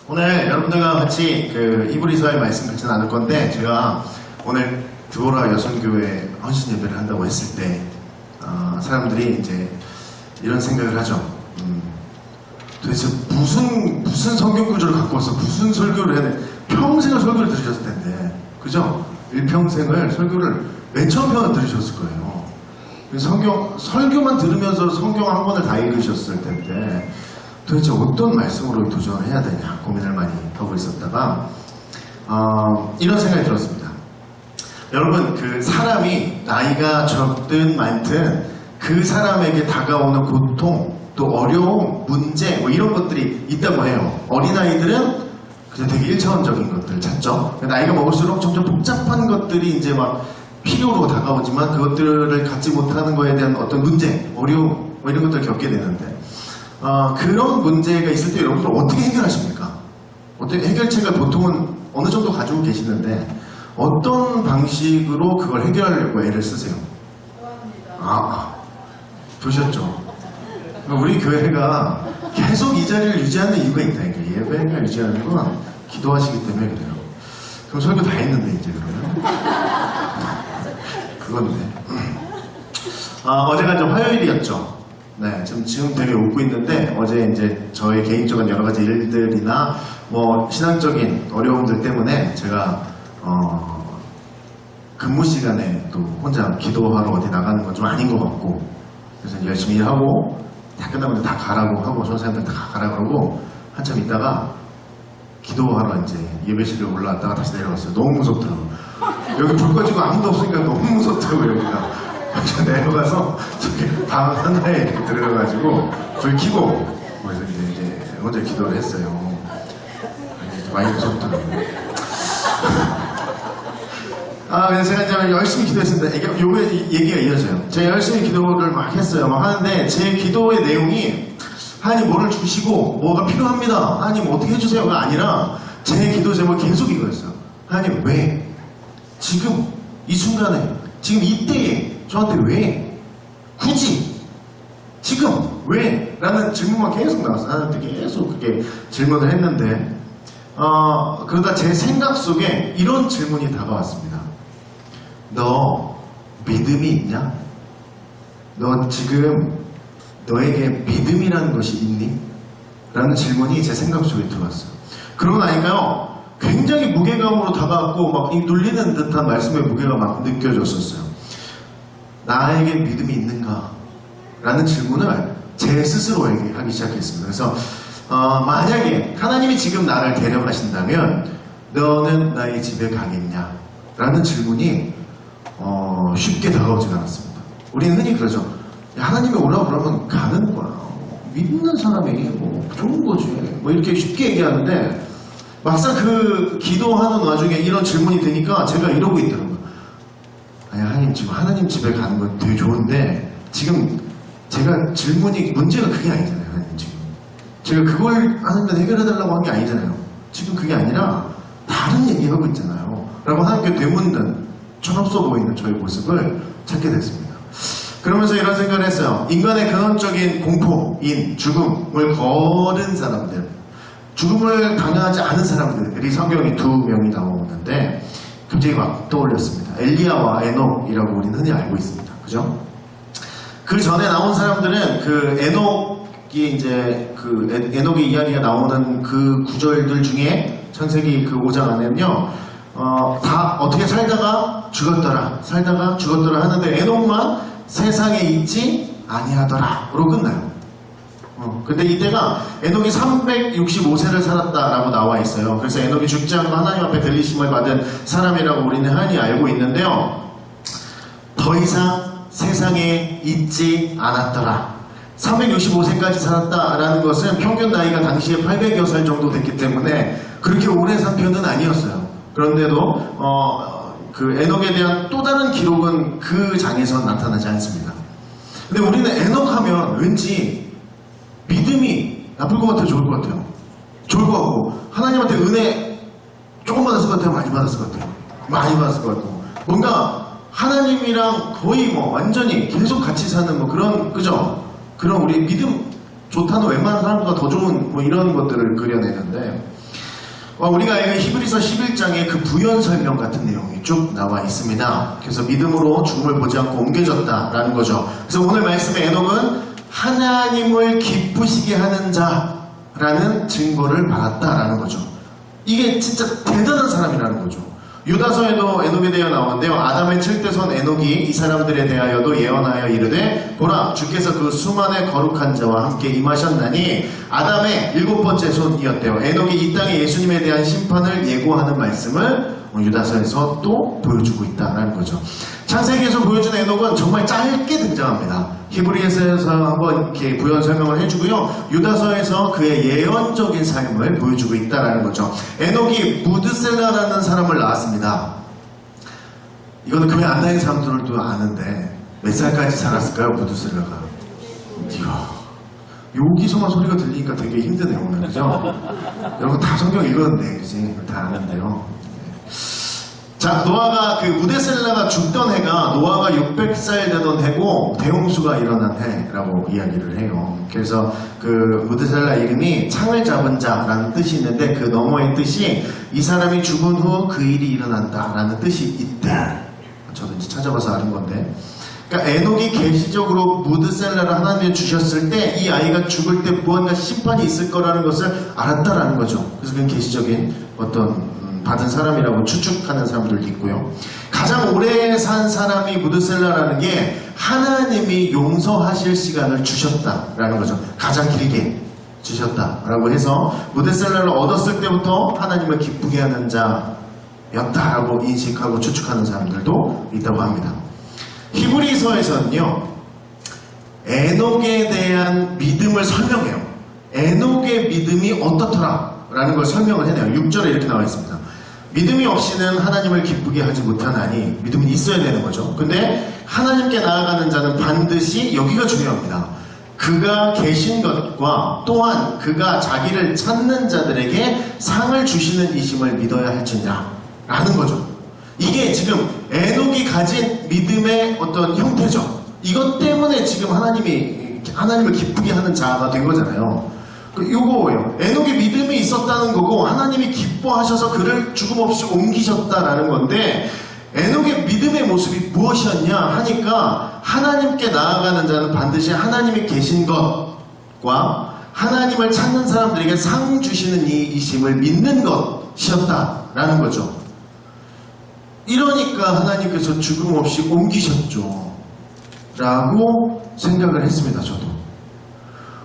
오늘 여러분들과 같이 그 히브리서의 말씀 같이 나눌 건데, 제가 오늘 드보라 여성교회 헌신 예배를 한다고 했을 때 사람들이 이제 이런 생각을 하죠. 도대체 무슨 성경 구조를 갖고 와서 무슨 설교를 해야 돼? 평생을 설교를 들으셨을 텐데, 그죠? 일평생을 설교를 맨 처음 편을 들으셨을 거예요. 설교만 들으면서 성경 한 권을 다 읽으셨을 텐데, 도대체 어떤 말씀으로 도전을 해야 되냐 고민을 많이 하고 있었다가 이런 생각이 들었습니다. 여러분, 그 사람이 나이가 적든 많든 그 사람에게 다가오는 고통, 또 어려움, 문제 뭐 이런 것들이 있다고 해요. 어린아이들은 그냥 되게 1차원적인 것들을 찾죠. 나이가 먹을수록 점점 복잡한 것들이 이제 막 필요로 다가오지만 그것들을 갖지 못하는 거에 대한 어떤 문제, 어려움 뭐 이런 것들을 겪게 되는데, 그런 문제가 있을 때 여러분들 어떻게 해결하십니까? 어떻게 해결책을 보통은 어느 정도 가지고 계시는데 어떤 방식으로 그걸 해결하려고 애를 쓰세요? 보셨죠? 우리 교회가 계속 이 자리를 유지하는 이유가 있다. 예배를 유지하는 건 기도하시기 때문에 그래요. 그럼 설교 다 했는데 이제 그러면 그건데 어제가 좀 화요일이었죠. 네, 지금 되게 웃고 있는데, 어제 이제 저의 개인적인 여러 가지 일들이나 뭐 신앙적인 어려움들 때문에 제가 근무 시간에 또 혼자 기도하러 어디 나가는 건 좀 아닌 것 같고, 그래서 열심히 일하고 다 끝나고 다 가라고 하고 선생님들 다 가라 그러고 한참 있다가 기도하러 이제 예배실에 올라왔다가 다시 내려갔어요. 너무 무섭더라고요. 여기 불 꺼지고 아무도 없으니까 너무 무섭더라고요, 여기가. 그래서 내려가서 저기 방 하나에 이렇게 들어가가지고 불 켜고 그래서 이제 혼자 기도를 했어요. 많이 무섭더라고요. 그래서 제가 이제 열심히 기도했습니다. 요게 얘기가 이어져요. 제가 열심히 기도를 막 했어요. 막 하는데 제 기도의 내용이 하나님 뭐를 주시고 뭐가 필요합니다, 하나님 어떻게 해주세요가 아니라 제 기도 제목이 계속 이거였어요. 하나님 왜? 지금 이 순간에, 지금 이때에 저한테 왜? 굳이? 지금? 왜? 라는 질문만 계속 나왔어요. 하나님한테 계속 그렇게 질문을 했는데, 그러다 제 생각 속에 이런 질문이 다가왔습니다. 너 믿음이 있냐? 너 지금 너에게 믿음이라는 것이 있니? 라는 질문이 제 생각 속에 들어왔어요. 그러고 나니까요, 굉장히 무게감으로 다가왔고 막 눌리는 듯한 말씀의 무게가 막 느껴졌었어요. 나에게 믿음이 있는가? 라는 질문을 제 스스로에게 하기 시작했습니다. 그래서 만약에 하나님이 지금 나를 데려가신다면 너는 나의 집에 가겠냐? 라는 질문이 쉽게 다가오지가 않았습니다. 우리는 흔히 그러죠. 하나님이 오라고 그러면 가는 거야. 믿는 사람이 뭐 좋은 거지. 뭐 이렇게 쉽게 얘기하는데, 막상 그 기도하는 와중에 이런 질문이 되니까 제가 이러고 있더라고요. 아니, 하나님 지금 하나님 집에 가는 건 되게 좋은데 지금 제가 문제가 그게 아니잖아요. 하나님 지금 제가 그걸 하나님한테 해결해달라고 한 게 아니잖아요. 지금 그게 아니라 다른 얘기하고 있잖아요. 라고 하나님께 되묻는 철없어 보이는 저의 모습을 찾게 됐습니다. 그러면서 이런 생각을 했어요. 인간의 근원적인 공포인 죽음을 거른 사람들, 죽음을 당하지 않은 사람들이 성경이 2명이 나오는데 갑자기 막 떠올렸습니다. 엘리야와 에녹이라고 우리는 흔히 알고 있습니다. 그죠? 그 전에 나온 사람들은 그 에녹이 이제 에녹의 이야기가 나오는 그 구절들 중에 창세기 그 5장 안에는요, 다 어떻게 살다가 죽었더라 하는데 에녹만 세상에 있지 아니하더라로 끝나요. 근데 이때가 에녹이 365세를 살았다라고 나와 있어요. 그래서 에녹이 죽지 않고 하나님 앞에 들리심을 받은 사람이라고 우리는 흔히 알고 있는데요. 더 이상 세상에 있지 않았더라. 365세까지 살았다라는 것은 평균 나이가 당시에 800여 살 정도 됐기 때문에 그렇게 오래 산 편은 아니었어요. 그런데도 그 에녹에 대한 또 다른 기록은 그 장에선 나타나지 않습니다. 근데 우리는 에녹 하면 왠지 믿음이 나쁠 것 같아요? 좋을 것 같아요? 좋을 것 같고, 하나님한테 은혜 조금 받았을 것 같아요? 많이 받았을 것 같아요? 많이 받았을 것 같고, 뭔가 하나님이랑 거의 뭐 완전히 계속 같이 사는 뭐 그런, 그죠? 그런 우리 믿음 좋다는 웬만한 사람보다 더 좋은 뭐 이런 것들을 그려내는데, 우리가 알고 히브리서 11장에 그 부연 설명 같은 내용이 쭉 나와 있습니다. 그래서 믿음으로 죽음을 보지 않고 옮겨졌다라는 거죠. 그래서 오늘 말씀의 에녹은 하나님을 기쁘시게 하는 자라는 증거를 받았다라는 거죠. 이게 진짜 대단한 사람이라는 거죠. 유다서에도 에녹에 대해 나오는데요. 아담의 7대손 에녹이 이 사람들에 대하여도 예언하여 이르되 보라 주께서 그 수만의 거룩한 자와 함께 임하셨나니 아담의 7번째 손이었대요. 에녹이 이 땅에 예수님에 대한 심판을 예고하는 말씀을 유다서에서 또 보여주고 있다는 거죠. 창세기에서 보여준 에녹은 정말 짧게 등장합니다. 히브리서에서 한번 이렇게 부연 설명을 해주고요. 유다서에서 그의 예언적인 삶을 보여주고 있다는 거죠. 에녹이 무드셀라라는 사람을 낳았습니다. 이거는 교회 안 다니는 사람들도 아는데 몇 살까지 살았을까요, 무드셀라가? 이야, 여기서만 소리가 들리니까 되게 힘드네요, 오늘. 그죠? 여러분 다 성경 읽었는데, 그지? 다 아는데요. 자, 노아가 그 무드셀라가 죽던 해가 노아가 600살 되던 해고 대홍수가 일어난 해라고 이야기를 해요. 그래서 그 무드셀라 이름이 창을 잡은 자라는 뜻이 있는데 그 너머의 뜻이 이 사람이 죽은 후 그 일이 일어난다라는 뜻이 있대. 저도 이제 찾아봐서 아는 건데. 그러니까 에녹이 계시적으로 무드셀라를 하나님이 주셨을 때 이 아이가 죽을 때 무언가 심판이 있을 거라는 것을 알았다라는 거죠. 그래서 그건 계시적인 어떤 받은 사람이라고 추측하는 사람들도 있고요. 가장 오래 산 사람이 무드셀라라는 게 하나님이 용서하실 시간을 주셨다라는 거죠. 가장 길게 주셨다라고 해서 무드셀라를 얻었을 때부터 하나님을 기쁘게 하는 자였다라고 인식하고 추측하는 사람들도 있다고 합니다. 히브리서에서는요, 에녹에 대한 믿음을 설명해요. 에녹의 믿음이 어떻더라 라는 걸 설명을 해내요. 6절에 이렇게 나와 있습니다. 믿음이 없이는 하나님을 기쁘게 하지 못하나니, 믿음이 있어야 되는 거죠. 근데 하나님께 나아가는 자는 반드시, 여기가 중요합니다. 그가 계신 것과 또한 그가 자기를 찾는 자들에게 상을 주시는 이심을 믿어야 할지니라 라는 거죠. 이게 지금 에녹이 가진 믿음의 어떤 형태죠. 이것 때문에 지금 하나님을 기쁘게 하는 자가 된 거잖아요. 요거예요. 에녹의 믿음이 있었다는 거고 하나님이 기뻐하셔서 그를 죽음 없이 옮기셨다라는 건데, 에녹의 믿음의 모습이 무엇이었냐 하니까 하나님께 나아가는 자는 반드시 하나님이 계신 것과 하나님을 찾는 사람들에게 상 주시는 이심을 믿는 것이었다라는 거죠. 이러니까 하나님께서 죽음 없이 옮기셨죠 라고 생각을 했습니다. 저도.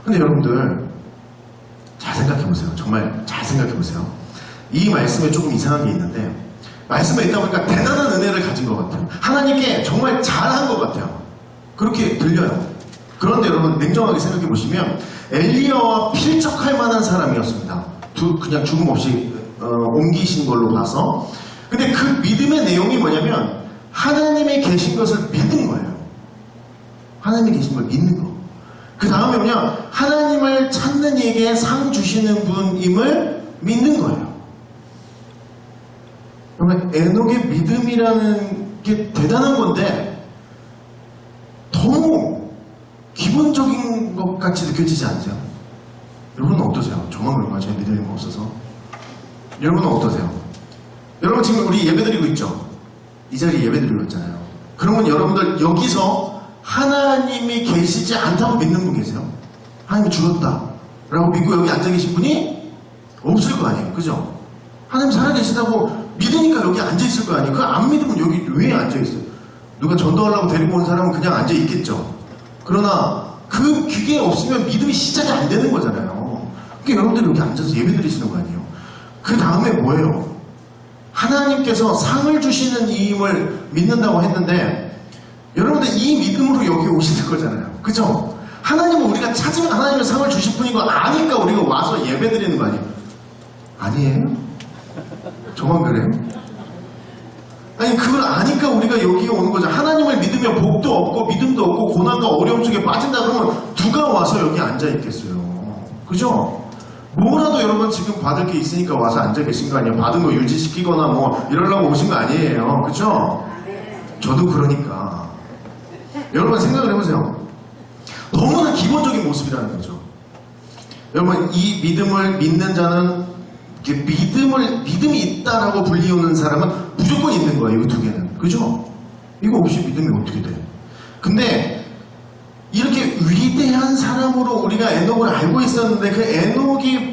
근데 여러분들 잘 생각해보세요. 정말 잘 생각해보세요. 이 말씀에 조금 이상한 게 있는데, 말씀에 있다 보니까 대단한 은혜를 가진 것 같아요. 하나님께 정말 잘한 것 같아요. 그렇게 들려요. 그런데 여러분 냉정하게 생각해보시면 엘리야와 필적할 만한 사람이었습니다. 그냥 죽음 없이 옮기신 걸로 봐서. 근데 그 믿음의 내용이 뭐냐면 하나님이 계신 것을 믿는 거예요. 하나님이 계신 걸 믿는 거. 그 다음에 뭐냐, 하나님을 찾는 이에게 상 주시는 분임을 믿는 거예요. 그러면 에녹의 믿음이라는 게 대단한 건데 너무 기본적인 것 같이 느껴지지 않으세요? 여러분은 어떠세요? 저만 그런가요? 제 믿음이 없어서. 여러분은 어떠세요? 여러분 지금 우리 예배드리고 있죠? 이 자리에 예배드리고 있잖아요. 그러면 여러분들 여기서 하나님이 계시지 않다고 믿는 분 계세요? 하나님이 죽었다 라고 믿고 여기 앉아 계신 분이 없을 거 아니에요. 그죠? 하나님 살아계시다고 믿으니까 여기 앉아 있을 거 아니에요. 그거 안 믿으면 여기 왜 앉아 있어요? 누가 전도하려고 데리고 온 사람은 그냥 앉아 있겠죠. 그러나 그 기계에 없으면 믿음이 시작이 안 되는 거잖아요. 그러니까 여러분들이 여기 앉아서 예배 드리시는 거 아니에요. 그 다음에 뭐예요? 하나님께서 상을 주시는 이임을 믿는다고 했는데, 여러분들 이 믿음으로 여기 오시는 거잖아요. 그죠? 하나님은 우리가 찾으면 하나님의 상을 주실 분인 거 아니까 우리가 와서 예배 드리는 거 아니에요? 아니에요? 저만 그래요? 아니, 그걸 아니까 우리가 여기에 오는 거죠. 하나님을 믿으면 복도 없고 믿음도 없고 고난과 어려움 속에 빠진다 그러면 누가 와서 여기 앉아 있겠어요? 그죠? 뭐라도 여러분 지금 받을 게 있으니까 와서 앉아 계신 거 아니에요? 받은 거 유지시키거나 뭐 이러려고 오신 거 아니에요. 그죠? 저도 그러니까. 여러분 생각을 해보세요. 너무나 기본적인 모습이라는 거죠. 여러분 이 믿음을 믿는 자는 이게 믿음이 있다라고 불리우는 사람은 무조건 있는 거예요. 이 두 개는. 그죠? 이거 없이 믿음이 어떻게 돼? 근데 이렇게 위대한 사람으로 우리가 에녹을 알고 있었는데 그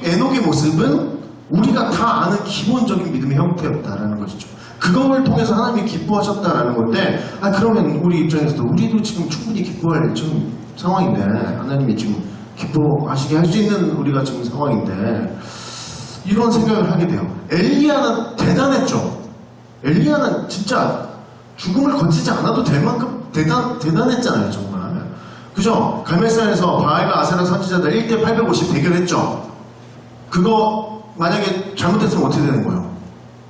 에녹의 모습은 우리가 다 아는 기본적인 믿음의 형태였다라는 것이죠. 그걸 통해서 하나님이 기뻐하셨다라는 건데, 그러면 우리 입장에서도 우리도 지금 충분히 기뻐할 지금 상황인데, 하나님이 지금 기뻐하시게 할 수 있는 우리가 지금 상황인데, 이런 생각을 하게 돼요. 엘리야는 대단했죠. 엘리야는 진짜 죽음을 거치지 않아도 될 만큼 대단했잖아요, 정말. 그죠? 갈멜산에서 바알과 아세라 선지자들 1대 850 대결했죠. 그거 만약에 잘못했으면 어떻게 되는 거예요?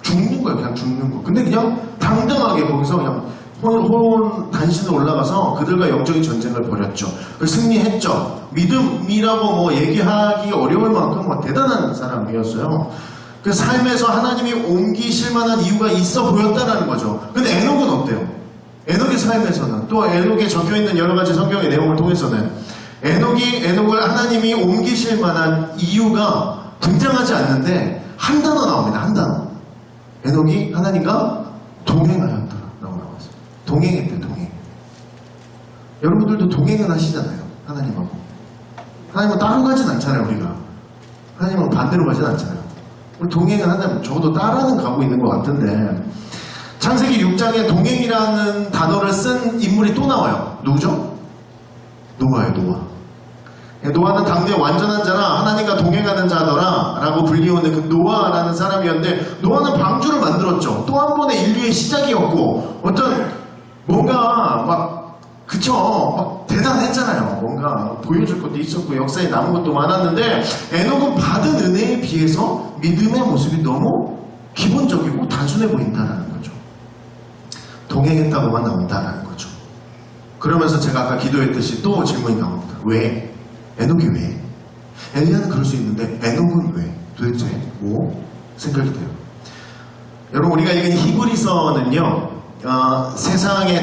죽는 거예요. 그냥 죽는 거. 근데 그냥 당당하게 거기서 그냥 호론 단신으로 올라가서 그들과 영적인 전쟁을 벌였죠. 승리했죠. 믿음이라고 뭐 얘기하기 어려울 만큼 대단한 사람이었어요. 그 삶에서 하나님이 옮기실 만한 이유가 있어 보였다라는 거죠. 근데 에녹은 어때요? 에녹의 삶에서는, 또 에녹에 적혀있는 여러 가지 성경의 내용을 통해서는 에녹을 하나님이 옮기실 만한 이유가 등장하지 않는데 한 단어 나옵니다. 한 단어. 에녹이 하나님과 동행하였더라라고 나왔어요. 동행했대요. 동행. 여러분들도 동행은 하시잖아요. 하나님하고. 하나님은 따로 가진 않잖아요. 우리가. 하나님은 반대로 가진 않잖아요. 우리 동행은 한다면 적어도 따라는 가고 있는 것 같은데, 창세기 6장에 동행이라는 단어를 쓴 인물이 또 나와요. 누구죠? 노아예요. 노아. 노아는 당대 완전한 자라 하나님과 동행하는 자더라 라고 불리우는 그 노아라는 사람이었는데, 노아는 방주를 만들었죠. 또 한 번의 인류의 시작이었고, 어떤 뭔가 막 대단했잖아요. 뭔가 보여줄 것도 있었고 역사에 남은 것도 많았는데, 에녹은 받은 은혜에 비해서 믿음의 모습이 너무 기본적이고 단순해 보인다라는 거죠. 동행했다고만 나온다라는 거죠. 그러면서 제가 아까 기도했듯이 또 질문이 나옵니다. 왜? 에녹이 왜? 엘리야는 그럴 수 있는데 에녹은 왜? 도대체 뭐 생각이 돼요. 여러분, 우리가 읽은 히브리서는요,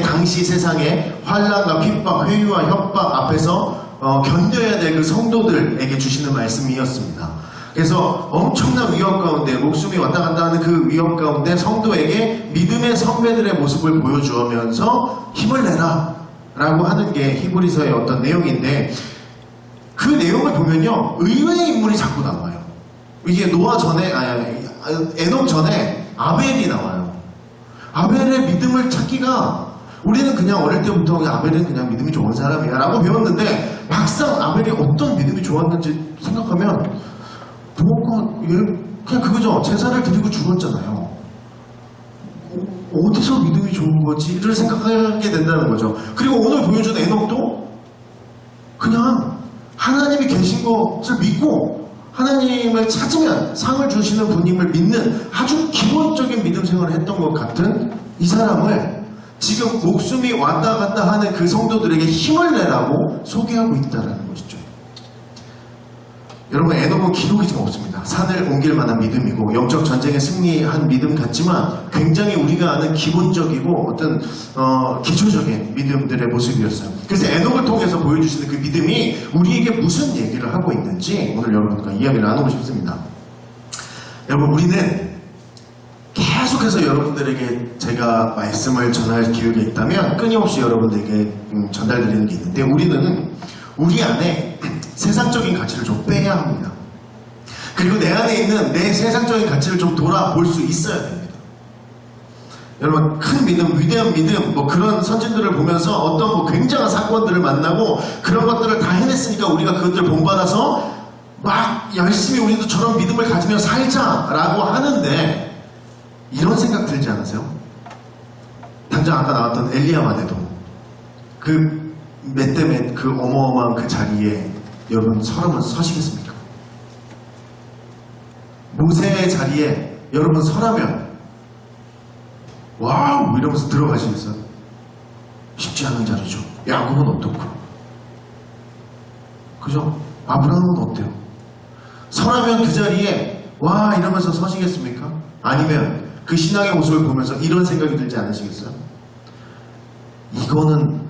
당시 세상의 환난과 핍박, 회유와 협박 앞에서 견뎌야 될 그 성도들에게 주시는 말씀이었습니다. 그래서 엄청난 위협 가운데, 목숨이 왔다 갔다 하는 그 위협 가운데 성도에게 믿음의 선배들의 모습을 보여주면서 힘을 내라 라고 하는 게 히브리서의 어떤 내용인데, 그 내용을 보면요, 의외의 인물이 자꾸 나와요. 이게 에녹 전에 아벨이 나와요. 아벨의 믿음을 찾기가, 우리는 그냥 어릴 때부터 아벨은 그냥 믿음이 좋은 사람이야 라고 배웠는데, 막상 아벨이 어떤 믿음이 좋았는지 생각하면 그냥 그거죠. 제사를 드리고 죽었잖아요. 어디서 믿음이 좋은 거지를 생각하게 된다는 거죠. 그리고 오늘 보여준 에녹도 그냥 하나님이 계신 것을 믿고 하나님을 찾으면 상을 주시는 분임을 믿는 아주 기본적인 믿음 생활을 했던 것 같은 이 사람을 지금 목숨이 왔다 갔다 하는 그 성도들에게 힘을 내라고 소개하고 있다는 것이죠. 여러분, 에녹은 기록이 좀 없습니다. 산을 옮길 만한 믿음이고 영적 전쟁에 승리한 믿음 같지만 굉장히 우리가 아는 기본적이고 어떤 기초적인 믿음들의 모습이었어요. 그래서 에녹을 통해서 보여주시는 그 믿음이 우리에게 무슨 얘기를 하고 있는지 오늘 여러분과 이야기를 나누고 싶습니다. 여러분, 우리는 계속해서 여러분들에게 제가 말씀을 전할 기회가 있다면 끊임없이 여러분들에게 전달드리는 게 있는데, 우리는 우리 안에 세상적인 가치를 좀 빼야 합니다. 그리고 내 안에 있는 내 세상적인 가치를 좀 돌아볼 수 있어야 됩니다. 여러분, 큰 믿음, 위대한 믿음, 그런 선진들을 보면서 어떤 굉장한 사건들을 만나고 그런 것들을 다 해냈으니까 우리가 그것들을 본받아서 막 열심히 우리도 저런 믿음을 가지며 살자라고 하는데, 이런 생각 들지 않으세요? 당장 아까 나왔던 엘리야만 해도 그 몇 대 몇 그 어마어마한 그 자리에 여러분 서시겠습니까? 모세의 자리에 여러분 서라면 와우 이러면서 들어가시겠어요? 쉽지 않은 자리죠. 야곱은 어떻고, 그죠? 아브라함은 어때요? 서라면 그 자리에 와 이러면서 서시겠습니까? 아니면 그 신앙의 모습을 보면서 이런 생각이 들지 않으시겠어요? 이거는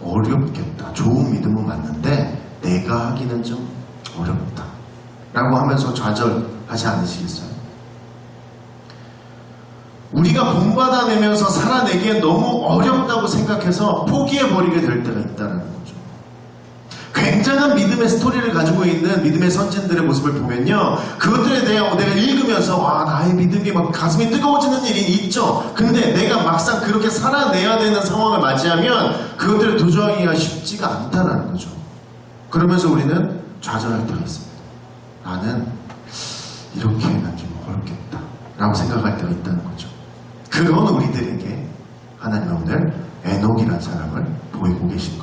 어렵겠다. 좋은 믿음은 맞는데 내가 하기는 좀 어렵다 라고 하면서 좌절하지 않으시겠어요? 우리가 본받아내면서 살아내기엔 너무 어렵다고 생각해서 포기해버리게 될 때가 있다는 거죠. 굉장한 믿음의 스토리를 가지고 있는 믿음의 선진들의 모습을 보면요, 그것들에 대해 내가 읽으면서 나의 믿음이 막 가슴이 뜨거워지는 일이 있죠. 근데 내가 막상 그렇게 살아내야 되는 상황을 맞이하면 그것들을 도저하기가 쉽지가 않다는 거죠. 그러면서 우리는 좌절할 때가 있습니다. 나는 이렇게는 좀 어렵겠다 라고 생각할 때가 있다는 거죠. 그런 우리들에게 하나님은 오늘 에녹이라는 사람을 보이고 계신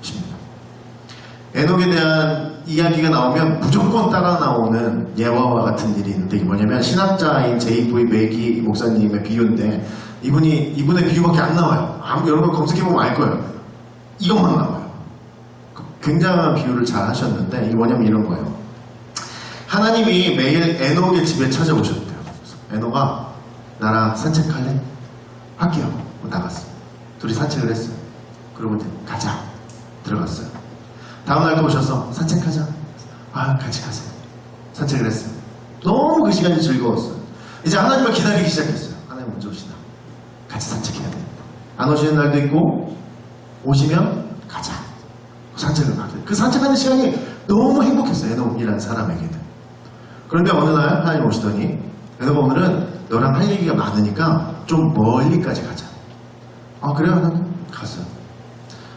것입니다. 에녹에 대한 이야기가 나오면 무조건 따라 나오는 예화와 같은 일이 있는데, 이게 뭐냐면 신학자인 J.V. 맥기 목사님의 비유인데, 이분의 비유밖에 안 나와요. 여러분 검색해보면 알 거예요. 이것만 나와요. 굉장한 비유를 잘 하셨는데, 이게 뭐냐면 이런 거예요. 하나님이 매일 에녹의 집에 찾아오셨대요. 에녹아, 나랑 산책할래? 할게요. 나갔어. 둘이 산책을 했어요. 그러고 이제 가자. 들어갔어요. 다음날 또 오셔서 산책하자. 같이 가세요. 산책을 했어요. 너무 그 시간이 즐거웠어요. 이제 하나님을 기다리기 시작했어요. 하나님 먼저 오시나. 같이 산책해야 돼. 안 오시는 날도 있고, 오시면 가자. 산책을 가게 돼. 그 산책하는 시간이 너무 행복했어요. 에녹이라는 사람에게는. 그런데 어느 날 하나님 오시더니, 에녹아, 오늘은 너랑 할 얘기가 많으니까 좀 멀리까지 가자. 그래요? 하나님? 갔어요.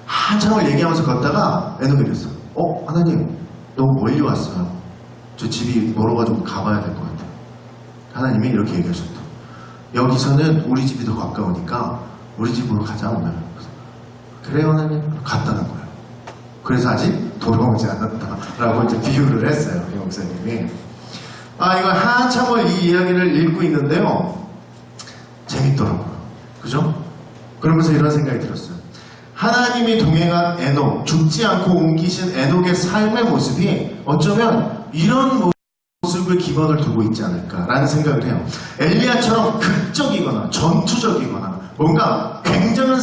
한참을 얘기하면서 걷다가 에녹이 이랬어. 하나님, 너무 멀리 왔어요. 저 집이 멀어가지고 가봐야 될 것 같아요. 하나님이 이렇게 얘기하셨다. 여기서는 우리 집이 더 가까우니까 우리 집으로 가자 오늘. 그래요 하나님? 갔다는 거예요. 그래서 아직 돌아오지 않았다라고 이제 비유를 했어요. 이 목사님이. 이거 한참을 이 이야기를 읽고 있는데요. 재밌더라고요. 그죠? 그러면서 이런 생각이 들었어요. 하나님이 동행한 에녹, 죽지 않고 옮기신 에녹의 삶의 모습이 어쩌면 이런 모습을 기반을 두고 있지 않을까라는 생각을 해요. 엘리야처럼 극적이거나 전투적이거나 뭔가 굉장한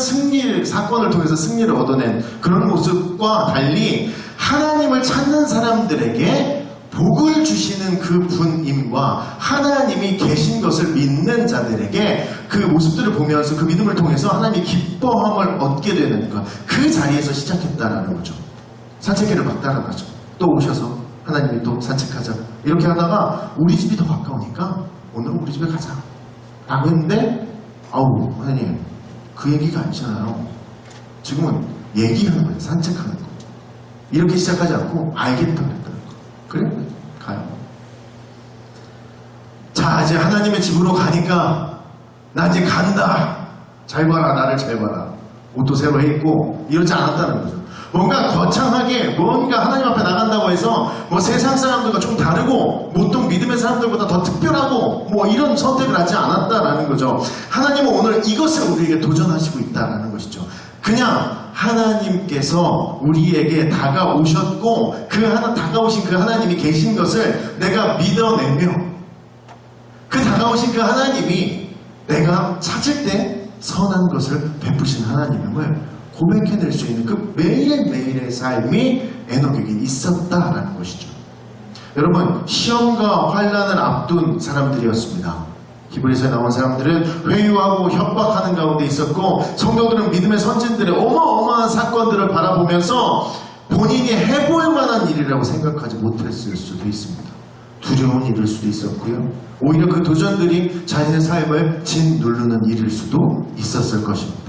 사건을 통해서 승리를 얻어낸 그런 모습과 달리 하나님을 찾는 사람들에게 복을 주시는 그 분임과 하나님이 계신 것을 믿는 자들에게 그 모습들을 보면서 그 믿음을 통해서 하나님이 기뻐함을 얻게 되는 것, 그 자리에서 시작했다라는 거죠. 산책길을 막 따라가죠. 또 오셔서 하나님이 또 산책하자. 이렇게 하다가 우리 집이 더 가까우니까 오늘 우리 집에 가자 라고 했는데, 하나님, 그 얘기가 아니잖아요. 지금은 얘기하는 거예요. 산책하는 거. 이렇게 시작하지 않고 알겠다 그랬다는 거. 그래? 가요. 자, 이제 하나님의 집으로 가니까 나 이제 간다. 잘 봐라, 나를 잘 봐라. 옷도 새로 입고 이러지 않았다는 거죠. 뭔가 거창하게 뭔가 하나님 앞에 나간다고 해서 뭐 세상 사람들과 좀 다르고 보통 믿음의 사람들보다 더 특별하고 뭐 이런 선택을 하지 않았다라는 거죠. 하나님은 오늘 이것을 우리에게 도전하시고 있다라는 것이죠. 그냥 하나님께서 우리에게 다가오셨고 다가오신 그 하나님이 계신 것을 내가 믿어내며 그 다가오신 그 하나님이 내가 찾을 때 선한 것을 베푸신 하나님임을 고백해낼 수 있는 그 매일매일의 삶이 에녹에게 있었다라는 것이죠. 여러분, 시험과 환난을 앞둔 사람들이었습니다. 히브리서에 나온 사람들은 회유하고 협박하는 가운데 있었고, 성도들은 믿음의 선진들의 어마어마한 사건들을 바라보면서 본인이 해볼 만한 일이라고 생각하지 못했을 수도 있습니다. 두려운 일일 수도 있었고요. 오히려 그 도전들이 자신의 삶을 짓누르는 일일 수도 있었을 것입니다.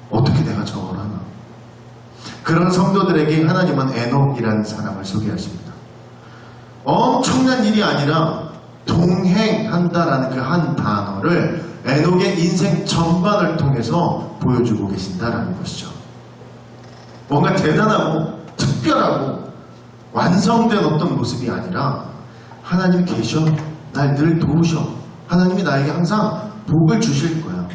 어떻게 내가 저걸 하나? 그런 성도들에게 하나님은 에녹이라는 사람을 소개하십니다. 엄청난 일이 아니라 동행한다라는 그 한 단어를 에녹의 인생 전반을 통해서 보여주고 계신다라는 것이죠. 뭔가 대단하고 특별하고 완성된 어떤 모습이 아니라 하나님 계셔, 날 늘 도우셔, 하나님이 나에게 항상 복을 주실 거야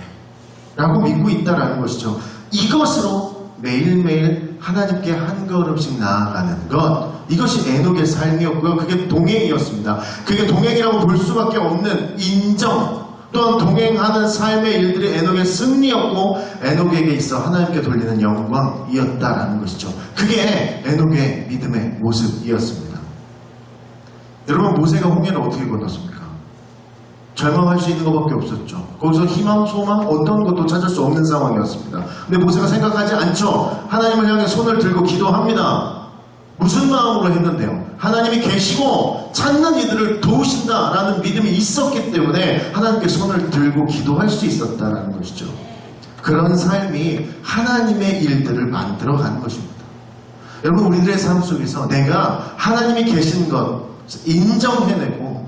라고 믿고 있다라는 것이죠. 이것으로 매일매일 하나님께 한 걸음씩 나아가는 것, 이것이 에녹의 삶이었고요. 그게 동행이었습니다. 그게 동행이라고 볼 수밖에 없는 인정, 또한 동행하는 삶의 일들이 에녹의 승리였고 에녹에게 있어 하나님께 돌리는 영광이었다라는 것이죠. 그게 에녹의 믿음의 모습이었습니다. 여러분, 모세가 홍해를 어떻게 건넜습니까? 절망할 수 있는 것밖에 없었죠. 거기서 희망, 소망, 어떤 것도 찾을 수 없는 상황이었습니다. 근데 모세가 생각하지 않죠. 하나님을 향해 손을 들고 기도합니다. 무슨 마음으로 했는데요? 하나님이 계시고 찾는 이들을 도우신다라는 믿음이 있었기 때문에 하나님께 손을 들고 기도할 수 있었다라는 것이죠. 그런 삶이 하나님의 일들을 만들어가는 것입니다. 여러분, 우리들의 삶 속에서 내가 하나님이 계신 것 인정해내고,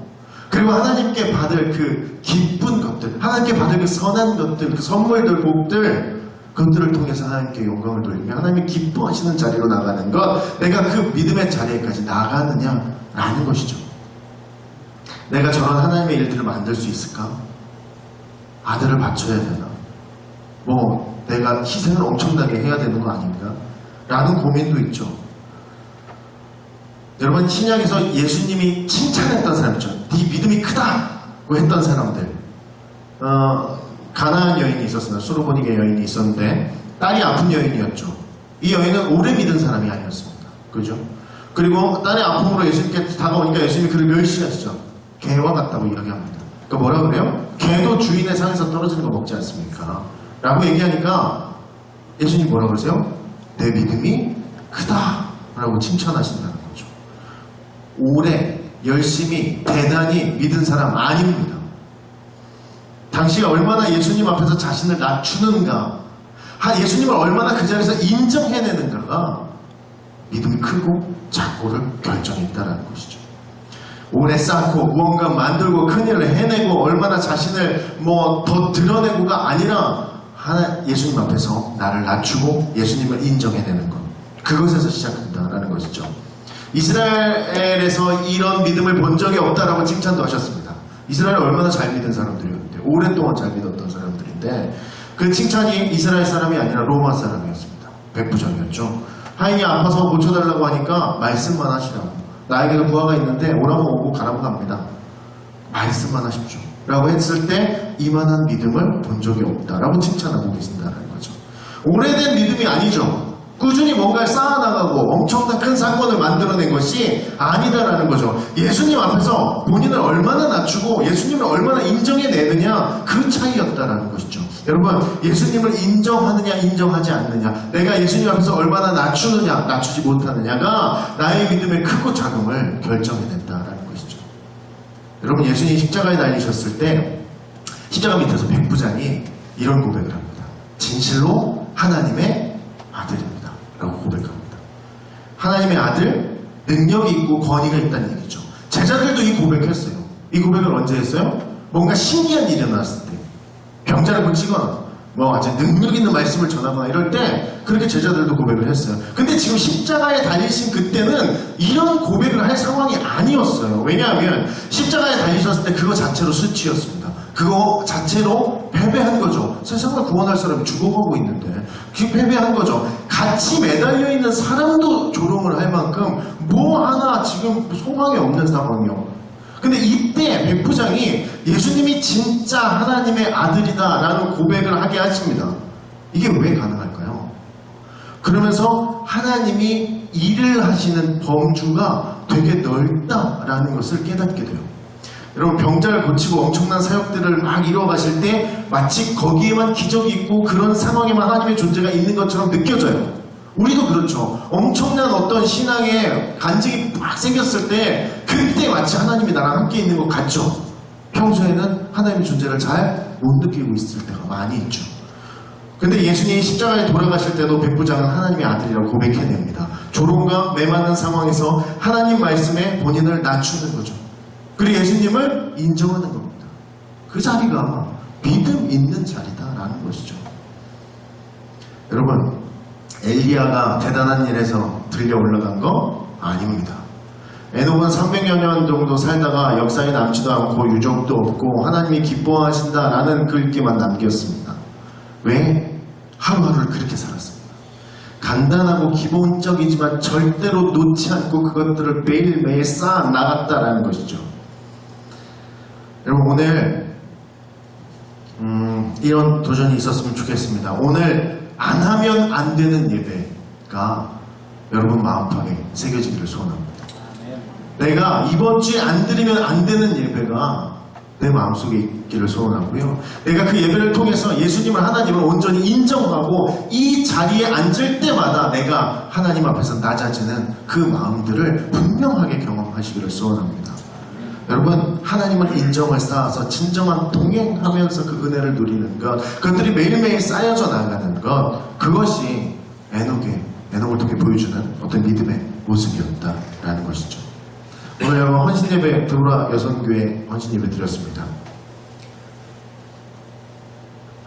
그리고 하나님께 받을 그 기쁜 것들, 하나님께 받을 그 선한 것들, 그 선물들, 복들, 그것들을 통해서 하나님께 영광을 돌리며 하나님이 기뻐하시는 자리로 나가는 것, 내가 그 믿음의 자리에까지 나가느냐라는 것이죠. 내가 저런 하나님의 일들을 만들 수 있을까? 아들을 바쳐야 되나? 내가 희생을 엄청나게 해야 되는 거 아닌가? 라는 고민도 있죠. 여러분, 신약에서 예수님이 칭찬했던 사람 있죠. 네 믿음이 크다고 했던 사람들. 가나안 여인이 있었습니다. 수르보니게 여인이 있었는데 딸이 아픈 여인이었죠. 이 여인은 오래 믿은 사람이 아니었습니다. 그죠? 그리고 딸의 아픔으로 예수님께 다가오니까 예수님이 그를 멸시하시죠. 개와 같다고 이야기합니다. 그러니까 뭐라 그래요? 개도 주인의 상에서 떨어지는 거 먹지 않습니까? 라고 얘기하니까 예수님 뭐라 그러세요? 내 믿음이 크다 라고 칭찬하신다는 거죠. 오래 열심히 대단히 믿은 사람 아닙니다. 당시에 얼마나 예수님 앞에서 자신을 낮추는가, 예수님을 얼마나 그 자리에서 인정해내는가가 믿음이 크고 작고를 결정했다는 것이죠. 오래 쌓고 무언가 만들고 큰일을 해내고 얼마나 자신을 더 드러내고가 아니라 예수님 앞에서 나를 낮추고 예수님을 인정해내는 것, 그것에서 시작한다라는 것이죠. 이스라엘에서 이런 믿음을 본 적이 없다라고 칭찬도 하셨습니다. 이스라엘을 얼마나 잘 믿은 사람들이었는데, 오랫동안 잘 믿었던 사람들인데, 그 칭찬이 이스라엘 사람이 아니라 로마 사람이었습니다. 백부장이었죠. 하인이 아파서 고쳐달라고 하니까 말씀만 하시라고, 나에게도 부하가 있는데 오라면 오고 가라면 갑니다. 말씀만 하십시오 라고 했을 때 이만한 믿음을 본 적이 없다라고 칭찬하고 계신다는 거죠. 오래된 믿음이 아니죠. 꾸준히 뭔가를 쌓아나가고 엄청난 큰 사건을 만들어낸 것이 아니다라는 거죠. 예수님 앞에서 본인을 얼마나 낮추고 예수님을 얼마나 인정해내느냐, 그 차이였다라는 것이죠. 여러분, 예수님을 인정하느냐 인정하지 않느냐, 내가 예수님 앞에서 얼마나 낮추느냐 낮추지 못하느냐가 나의 믿음의 크고 작음을 결정해낸다라는 것이죠. 여러분, 예수님이 십자가에 달리셨을 때 십자가 밑에서 백부장이 이런 고백을 합니다. 진실로 하나님의 아들입니다 라고 고백합니다. 하나님의 아들, 능력이 있고 권위가 있다는 얘기죠. 제자들도 이 고백했어요. 이 고백을 언제 했어요? 뭔가 신기한 일이 일어났을 때, 병자를 고치거나 아주 능력 있는 말씀을 전하거나 이럴 때 그렇게 제자들도 고백을 했어요. 근데 지금 십자가에 달리신 그때는 이런 고백을 할 상황이 아니었어요. 왜냐하면 십자가에 달리셨을 때 그거 자체로 수치였습니다. 그거 자체로 패배한 거죠. 세상을 구원할 사람이 죽어가고 있는데 그 패배한 거죠. 같이 매달려 있는 사람도 조롱을 할 만큼 뭐 하나 지금 소망이 없는 상황이요. 근데 이때 백부장이 예수님이 진짜 하나님의 아들이다 라는 고백을 하게 하십니다. 이게 왜 가능할까요? 그러면서 하나님이 일을 하시는 범주가 되게 넓다라는 것을 깨닫게 돼요. 여러분, 병자를 고치고 엄청난 사역들을 막 이뤄가실 때 마치 거기에만 기적이 있고 그런 상황에만 하나님의 존재가 있는 것처럼 느껴져요. 우리도 그렇죠. 엄청난 어떤 신앙의 간증이 막 생겼을 때 그때 마치 하나님이 나랑 함께 있는 것 같죠. 평소에는 하나님의 존재를 잘 못 느끼고 있을 때가 많이 있죠. 근데 예수님이 십자가에 돌아가실 때도 백부장은 하나님의 아들이라고 고백해냅니다. 조롱과 매맞는 상황에서 하나님 말씀에 본인을 낮추는 거죠. 그리고 예수님을 인정하는 겁니다. 그 자리가 믿음 있는 자리다라는 것이죠. 여러분, 엘리야가 대단한 일에서 들려 올라간 거 아닙니다. 에녹은 300여 년 정도 살다가 역사에 남지도 않고 유적도 없고 하나님이 기뻐하신다라는 글귀만 남겼습니다. 왜? 하루하루를 그렇게 살았습니다. 간단하고 기본적이지만 절대로 놓지 않고 그것들을 매일매일 쌓아 나갔다라는 것이죠. 여러분, 오늘 이런 도전이 있었으면 좋겠습니다. 오늘 안 하면 안 되는 예배가 여러분 마음판에 새겨지기를 소원합니다. 내가 이번 주에 안 드리면 안 되는 예배가 내 마음속에 있기를 소원하고요. 내가 그 예배를 통해서 예수님을 하나님을 온전히 인정하고 이 자리에 앉을 때마다 내가 하나님 앞에서 낮아지는 그 마음들을 분명하게 경험하시기를 소원합니다. 여러분, 하나님을 인정을 쌓아서 진정한 동행하면서 그 은혜를 누리는 것, 그것들이 매일매일 쌓여져 나가는 것, 그것이 에녹을 통해 보여주는 어떤 믿음의 모습이었다라는 것이죠. 오늘 여러분 헌신예배 드보라 여성교회 헌신예배 드렸습니다.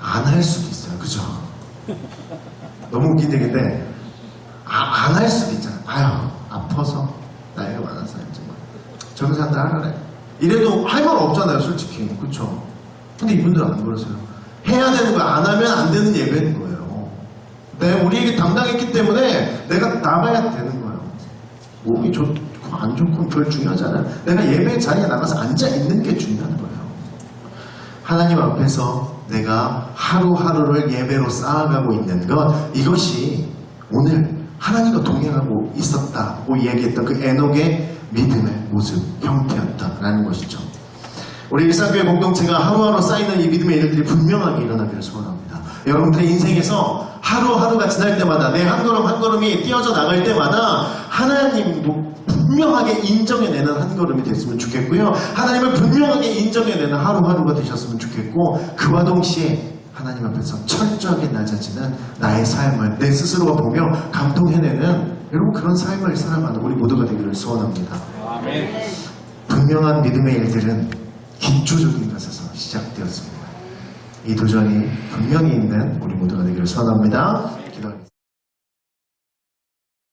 안 할 수도 있어요. 그죠? 너무 웃긴 얘기인데 안 할 수도 있잖아요. 아유 아파서 나이가 많아서 이제 정산들 하라래. 이래도 할 말 없잖아요 솔직히. 그쵸? 근데 이분들은 안 그러세요. 해야 되는 거야. 안 하면 안 되는 예배인 거예요. 내가 우리에게 담당했기 때문에 내가 나가야 되는 거예요. 몸이 좋고 안 좋고 별 중요하지 않아요. 내가 예배 자리에 나가서 앉아있는 게 중요한 거예요. 하나님 앞에서 내가 하루하루를 예배로 쌓아가고 있는 것, 이것이 오늘 하나님과 동행하고 있었다고 얘기했던 그 에녹의 믿음의 모습, 형태였다라는 것이죠. 우리 일상교회 공동체가 하루하루 쌓이는 이 믿음의 일들이 분명하게 일어나기를 소원합니다. 여러분들의 인생에서 하루하루가 지날 때마다 내 한 걸음 한 걸음이 띄어져 나갈 때마다 하나님도 분명하게 인정해내는 한 걸음이 됐으면 좋겠고요. 하나님을 분명하게 인정해내는 하루하루가 되셨으면 좋겠고, 그와 동시에 하나님 앞에서 철저하게 낮아지는 나의 삶을 내 스스로가 보며 감동해내는 여러분 그런 삶을 살아가는 우리 모두가 되기를 소원합니다. 아멘. 분명한 믿음의 일들은 기초적인 것에서 시작되었습니다. 이 도전이 분명히 있는 우리 모두가 되기를 소원합니다.